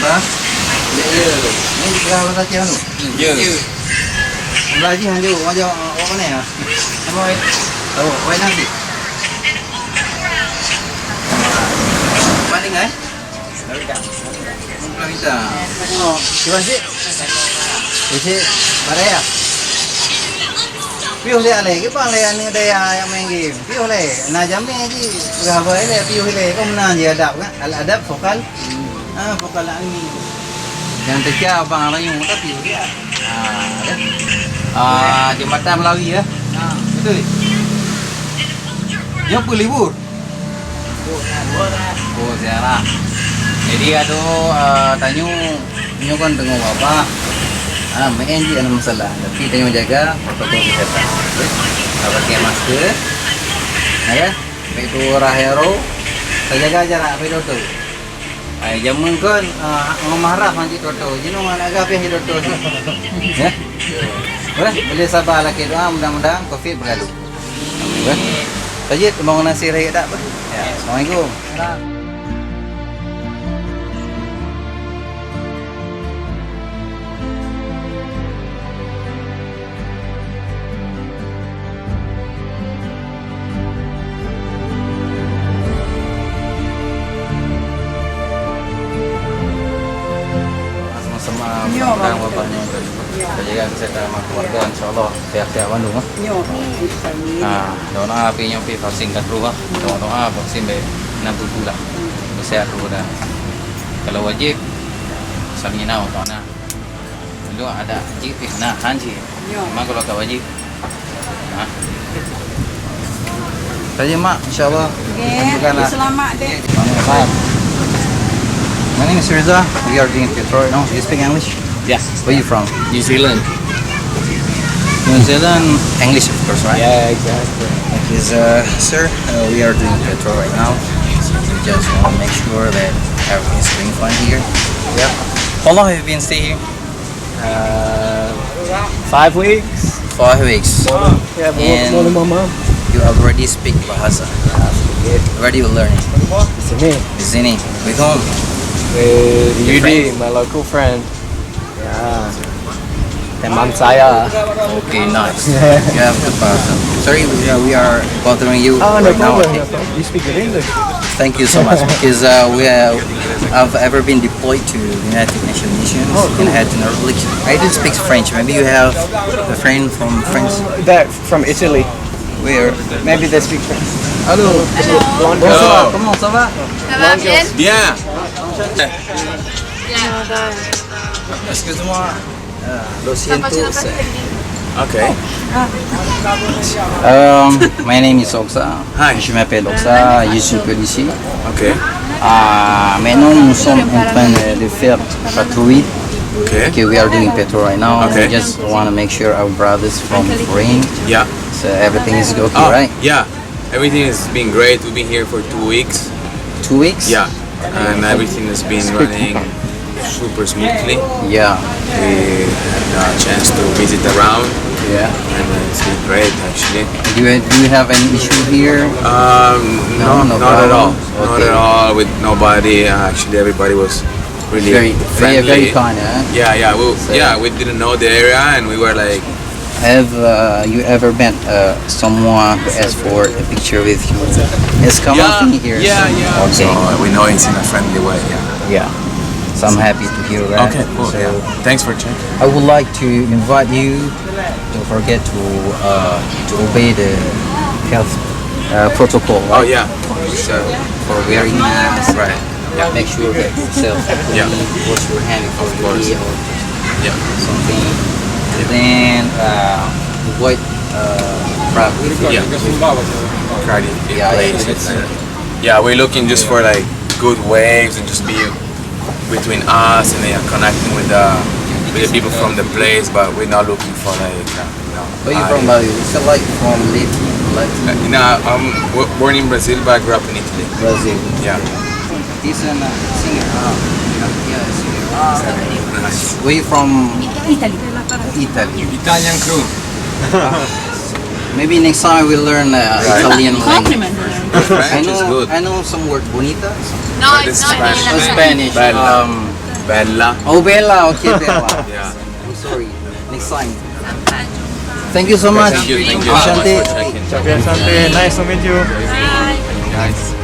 ba? Ya. Ni berapa saja anu? Ya. Belajar hanya aja apa ni ya? Apa ni? Oh, apa nanti? Paling kan? Kita. Oh, cuba sih. Isi mana ya? Piu le ale, cái bạn le ni đây yang main game. Piu le, na jam ni ji, berapa le piu le, kau mana je adab kan? Adab vokal. Vokal ni. Yang terkia abang orang yang muda piu dia. Jembatan Melawi ya. Betul. Yang pun libur. Oh, ziarah. Jadi tanya kan tengok apa. Main je ada masalah. Tapi tanya jaga protokol kesehatan. Pakai masker. Ya. Itu rahero. Jaga jarak betul tu. Jamun kan marah macam tu. Jenuh mana agak peh itu. Ya. Boleh sabar lagi doa mudah-mudahan Covid berlalu. Amin. Tajid mau nasi raya tak apa? Ya. Assalamualaikum. Sama bapaknya kita jaga kesehatan keluarga insyaallah sehat-sehat Bandung doa api nyampe vaksin kat rumah doa vaksin be 60 lah sehat dulu dah kalau wajib samina utana dulu ada wajib nah hanji memang kalau tak wajib saja mak insyaallah selamat deh. My name is Riza. We are doing Petrol right now. Do you speak English? Yes. Where are you from? New Zealand. New Zealand. English, of course, right? Yeah, exactly. Because, sir, we are doing Petrol right now. We just want to make sure that everything's going fine here. Yeah. How long have you been staying here? 5 weeks. 5 weeks. Yeah, And more than my mom. you already speak Bahasa. Where do you learn it? It's me. Di sini. With whom? With Your UD, my local friend. Yeah. Teman saya. Okay, nice. You have good Bahasa. Sorry, we are bothering you Oh, no right now. problem. No problem. You speak good English. Thank you so much because I've ever been deployed to United Nations missions in Haiti Republic. I do speak French. Maybe you have a friend from France. That from Italy. Where? Maybe they speak French. Hello. Hello. Comment ça va? Ça va bien? Bien. Excuse-moi. Lo siento. Okay. My name is Oksa. Hi. Je m'appelle Oksa. Je suis policier. Okay. Maintenant, nous sommes en train de faire patrouille. Okay. Okay, we are doing patrol right now. Okay. We just want to make sure our brothers from Ukraine, Yeah. so everything is okay, Oh, right? yeah. Everything has been great. We've been here for 2 weeks. 2 weeks? Yeah. And everything has been running super smoothly. Yeah. We had a chance to visit around, Yeah. and it's been great actually. Do you have any issue here? No, no not at all. problems? Not Okay. at all with nobody. Actually, everybody was really Very, friendly. very kind, huh? Yeah. We didn't know the area, and we were like, Have you ever met someone who asked for a picture with you? It's come up in here. Yeah. Okay. So we know it's in a friendly way. Yeah. Yeah. So I'm happy to hear that. Okay. Cool. So Yeah. Thanks for checking. I would like to invite you. Don't forget to obey the health protocol. Oh Right? yeah. So, For wearing masks. right. Yeah. Make sure that yourself. Yeah. Wash your hand before you course. eat or Yeah. something. And then avoid crowd. Yeah. Crowded Yeah, places. Yeah, we're looking just for like good waves and just be between us and connecting with the people from the place, but we're not looking for like Where you from, Bali? It's like from I'm born in Brazil, but I grew up in Italy. Brazil. Yeah. He's a singer. Yeah, singer. Nice. Where you from? Italy. Italy. Italian crew. Maybe next time we'll learn Italian language. Compliment. French is good. I know some word bonita. No, This it's is not Spanish. Spanish. Bella. Bella. Oh, Bella. Okay, Bella. Yeah. I'm sorry. Next time. Thank you so much. Thank you. Ashanti. for checking. Okay, Asante. Nice to meet you. Guys.